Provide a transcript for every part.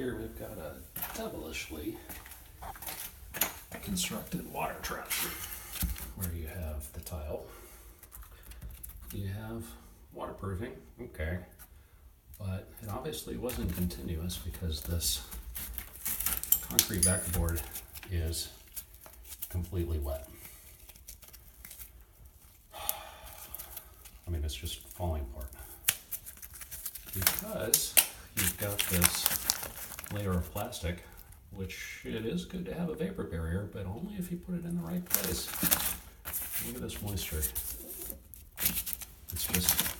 here we've got a devilishly constructed water trap where you have the tile, you have waterproofing, okay, but it obviously wasn't continuous because this concrete backboard is completely wet. I mean, it's just falling apart because you've got this layer of plastic, which it is good to have a vapor barrier, but only if you put it in the right place. Look at this moisture. It's just,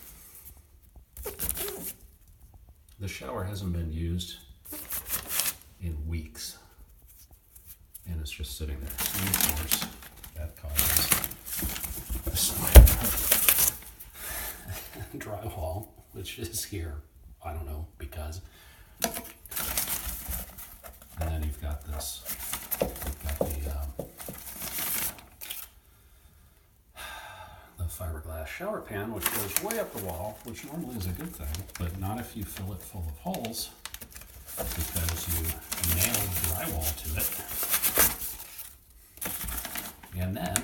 the shower hasn't been used in weeks, and it's just sitting there. And of course, that causes a slide drywall, which is here. I don't know, because. And then you've got this, the fiberglass shower pan, which goes way up the wall, which normally is a good thing, but not if you fill it full of holes, because you nail drywall to it. And then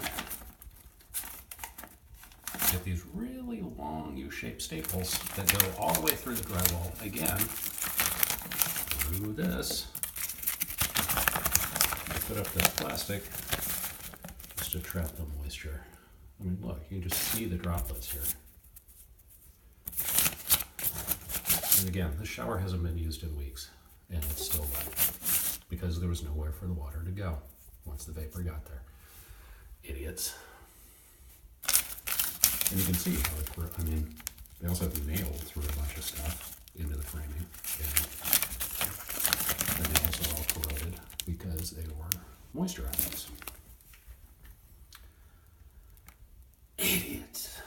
get these really long U-shaped staples that go all the way through the drywall again, through this. Put up this plastic just to trap the moisture. I mean, look, you can just see the droplets here. And again, the shower hasn't been used in weeks, and it's still wet because there was nowhere for the water to go once the vapor got there. Idiots. And you can see how I mean, they also have nailed through a bunch of stuff into the framing. And the nails are all corroded because they were moisture outlets. Idiots.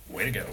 Way to go.